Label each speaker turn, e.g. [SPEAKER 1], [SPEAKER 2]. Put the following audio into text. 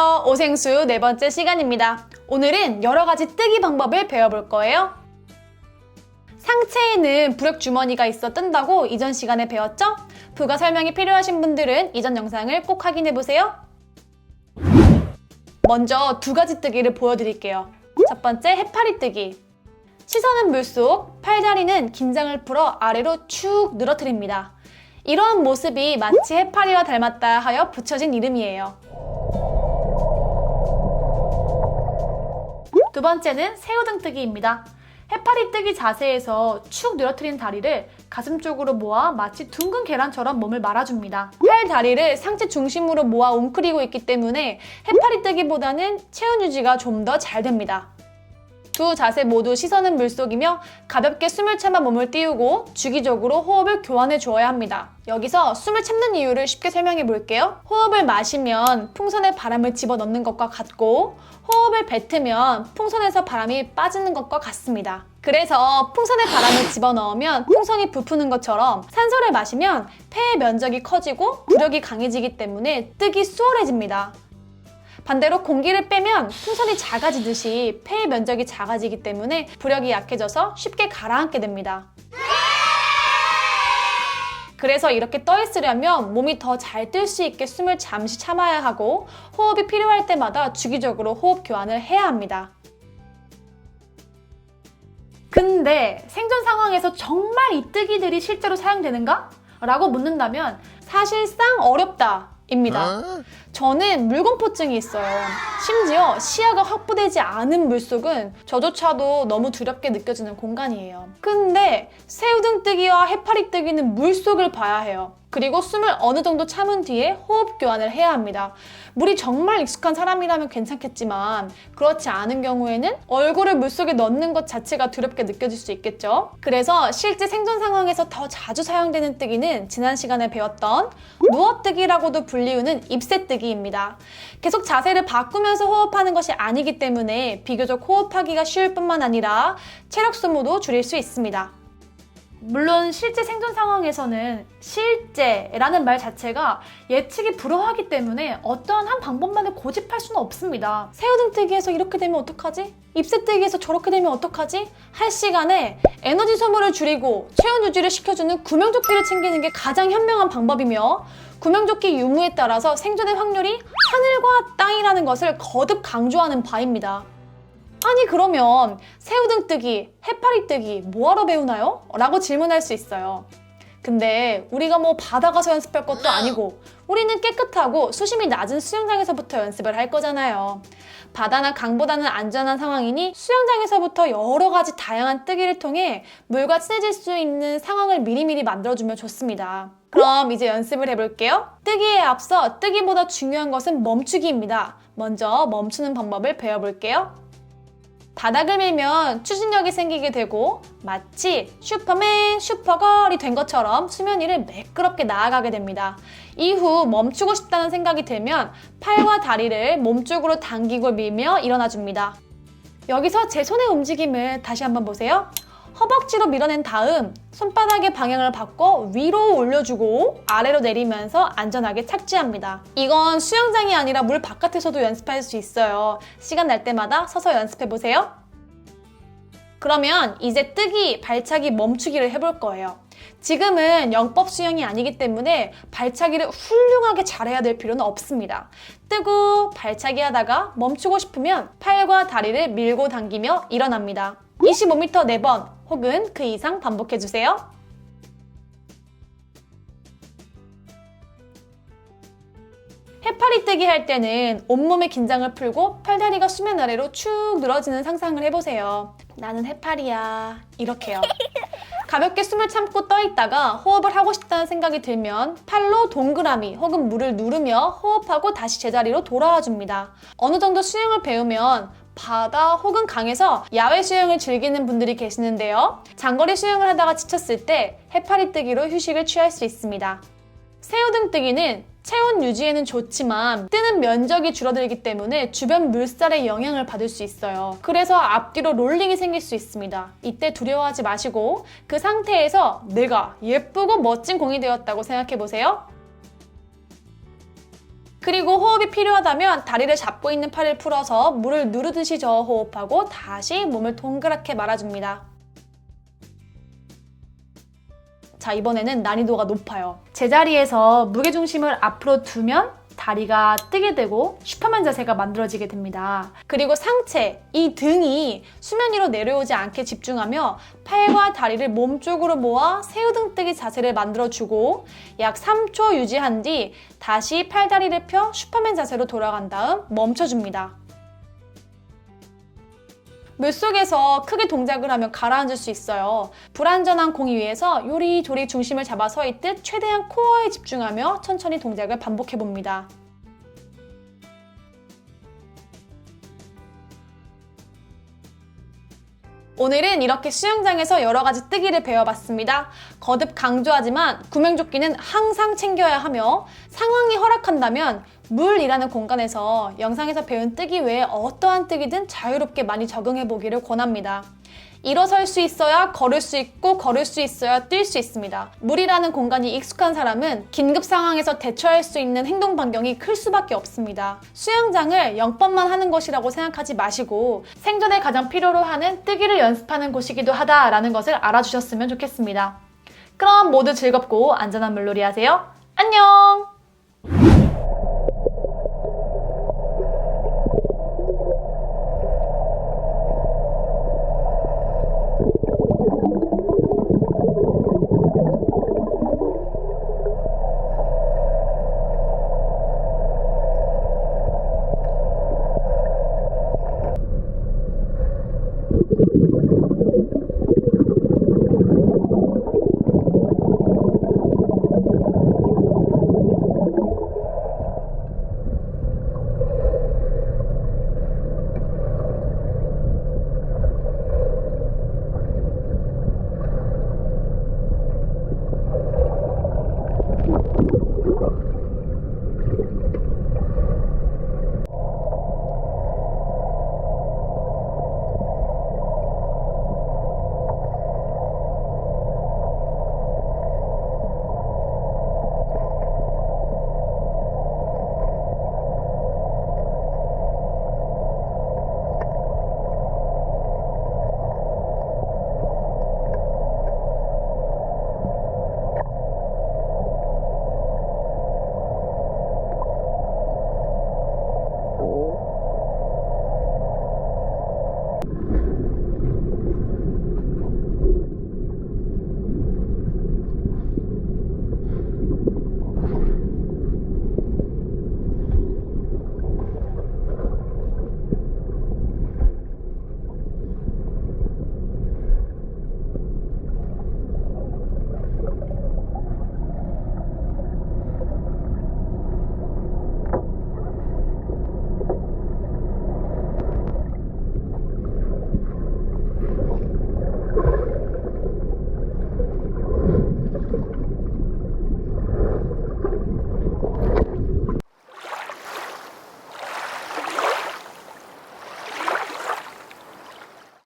[SPEAKER 1] 안녕하세요. 오생수 네 번째 시간입니다. 오늘은 여러 가지 뜨기 방법을 배워볼 거예요. 상체에는 부력 주머니가 있어 뜬다고 이전 시간에 배웠죠? 부가 설명이 필요하신 분들은 이전 영상을 꼭 확인해보세요. 먼저 두 가지 뜨기를 보여드릴게요. 첫 번째, 해파리 뜨기. 시선은 물속, 팔다리는 긴장을 풀어 아래로 축 늘어뜨립니다. 이러한 모습이 마치 해파리와 닮았다 하여 붙여진 이름이에요. 두 번째는 새우등 뜨기입니다. 해파리 뜨기 자세에서 축 늘어뜨린 다리를 가슴 쪽으로 모아 마치 둥근 계란처럼 몸을 말아줍니다. 팔, 다리를 상체 중심으로 모아 웅크리고 있기 때문에 해파리 뜨기보다는 체온 유지가 좀 더 잘 됩니다. 두 자세 모두 시선은 물속이며 가볍게 숨을 참아 몸을 띄우고 주기적으로 호흡을 교환해 주어야 합니다. 여기서 숨을 참는 이유를 쉽게 설명해 볼게요. 호흡을 마시면 풍선에 바람을 집어넣는 것과 같고 호흡을 뱉으면 풍선에서 바람이 빠지는 것과 같습니다. 그래서 풍선에 바람을 집어넣으면 풍선이 부푸는 것처럼 산소를 마시면 폐의 면적이 커지고 부력이 강해지기 때문에 뜨기 수월해집니다. 반대로 공기를 빼면 풍선이 작아지듯이 폐의 면적이 작아지기 때문에 부력이 약해져서 쉽게 가라앉게 됩니다. 그래서 이렇게 떠 있으려면 몸이 더 잘 뜰 수 있게 숨을 잠시 참아야 하고 호흡이 필요할 때마다 주기적으로 호흡 교환을 해야 합니다. 근데 생존 상황에서 정말 이 뜨기들이 실제로 사용되는가? 라고 묻는다면 사실상 어렵다 입니다. 저는 물공포증이 있어요. 심지어 시야가 확보되지 않은 물속은 저조차도 너무 두렵게 느껴지는 공간이에요. 근데 새우등 뜨기와 해파리 뜨기는 물속을 봐야 해요. 그리고 숨을 어느 정도 참은 뒤에 호흡 교환을 해야 합니다. 물이 정말 익숙한 사람이라면 괜찮겠지만 그렇지 않은 경우에는 얼굴을 물속에 넣는 것 자체가 두렵게 느껴질 수 있겠죠. 그래서 실제 생존 상황에서 더 자주 사용되는 뜨기는 지난 시간에 배웠던 누워뜨기라고도 불리우는 입새뜨기입니다. 계속 자세를 바꾸면서 호흡하는 것이 아니기 때문에 비교적 호흡하기가 쉬울 뿐만 아니라 체력 소모도 줄일 수 있습니다. 물론 실제 생존 상황에서는 실제라는 말 자체가 예측이 불허하기 때문에 어떠한 한 방법만을 고집할 수는 없습니다. 새우등 뜨기에서 이렇게 되면 어떡하지? 입새 뜨기에서 저렇게 되면 어떡하지? 할 시간에 에너지 소모를 줄이고 체온 유지를 시켜주는 구명조끼를 챙기는 게 가장 현명한 방법이며 구명조끼 유무에 따라서 생존의 확률이 하늘과 땅이라는 것을 거듭 강조하는 바입니다. 아니 그러면 새우등 뜨기, 해파리 뜨기 뭐하러 배우나요? 라고 질문할 수 있어요. 근데 우리가 뭐 바다 가서 연습할 것도 아니고 우리는 깨끗하고 수심이 낮은 수영장에서부터 연습을 할 거잖아요. 바다나 강보다는 안전한 상황이니 수영장에서부터 여러 가지 다양한 뜨기를 통해 물과 친해질 수 있는 상황을 미리미리 만들어주면 좋습니다. 그럼 이제 연습을 해볼게요. 뜨기에 앞서 뜨기보다 중요한 것은 멈추기입니다. 먼저 멈추는 방법을 배워볼게요. 바닥을 밀면 추진력이 생기게 되고 마치 슈퍼맨, 슈퍼걸이 된 것처럼 수면 위를 매끄럽게 나아가게 됩니다. 이후 멈추고 싶다는 생각이 들면 팔과 다리를 몸쪽으로 당기고 밀며 일어나줍니다. 여기서 제 손의 움직임을 다시 한번 보세요. 허벅지로 밀어낸 다음 손바닥의 방향을 바꿔 위로 올려주고 아래로 내리면서 안전하게 착지합니다. 이건 수영장이 아니라 물 바깥에서도 연습할 수 있어요. 시간 날 때마다 서서 연습해보세요. 그러면 이제 뜨기, 발차기, 멈추기를 해볼 거예요. 지금은 영법 수영이 아니기 때문에 발차기를 훌륭하게 잘해야 될 필요는 없습니다. 뜨고 발차기 하다가 멈추고 싶으면 팔과 다리를 밀고 당기며 일어납니다. 25m 4번 혹은 그 이상 반복해주세요. 해파리 뜨기 할 때는 온몸의 긴장을 풀고 팔다리가 수면 아래로 축 늘어지는 상상을 해보세요. 나는 해파리야. 이렇게요. 가볍게 숨을 참고 떠 있다가 호흡을 하고 싶다는 생각이 들면 팔로 동그라미 혹은 물을 누르며 호흡하고 다시 제자리로 돌아와 줍니다. 어느 정도 수영을 배우면 바다 혹은 강에서 야외 수영을 즐기는 분들이 계시는데요. 장거리 수영을 하다가 지쳤을 때 해파리 뜨기로 휴식을 취할 수 있습니다. 새우등 뜨기는 체온 유지에는 좋지만 뜨는 면적이 줄어들기 때문에 주변 물살에 영향을 받을 수 있어요. 그래서 앞뒤로 롤링이 생길 수 있습니다. 이때 두려워하지 마시고 그 상태에서 내가 예쁘고 멋진 공이 되었다고 생각해보세요. 그리고 호흡이 필요하다면 다리를 잡고 있는 팔을 풀어서 물을 누르듯이 저어 호흡하고 다시 몸을 동그랗게 말아줍니다. 자, 이번에는 난이도가 높아요. 제자리에서 무게중심을 앞으로 두면 다리가 뜨게 되고 슈퍼맨 자세가 만들어지게 됩니다. 그리고 상체, 이 등이 수면 위로 내려오지 않게 집중하며 팔과 다리를 몸쪽으로 모아 새우등뜨기 자세를 만들어주고 약 3초 유지한 뒤 다시 팔다리를 펴 슈퍼맨 자세로 돌아간 다음 멈춰줍니다. 물속에서 크게 동작을 하면 가라앉을 수 있어요. 불안전한 공기 위에서 요리조리 중심을 잡아 서 있듯 최대한 코어에 집중하며 천천히 동작을 반복해봅니다. 오늘은 이렇게 수영장에서 여러 가지 뜨기를 배워봤습니다. 거듭 강조하지만 구명조끼는 항상 챙겨야 하며 상황이 허락한다면 물이라는 공간에서 영상에서 배운 뜨기 외에 어떠한 뜨기든 자유롭게 많이 적용해보기를 권합니다. 일어설 수 있어야 걸을 수 있고 걸을 수 있어야 뛸 수 있습니다. 물이라는 공간이 익숙한 사람은 긴급 상황에서 대처할 수 있는 행동 반경이 클 수밖에 없습니다. 수영장을 영법만 하는 것이라고 생각하지 마시고 생존에 가장 필요로 하는 뜨기를 연습하는 곳이기도 하다라는 것을 알아주셨으면 좋겠습니다. 그럼 모두 즐겁고 안전한 물놀이 하세요. 안녕!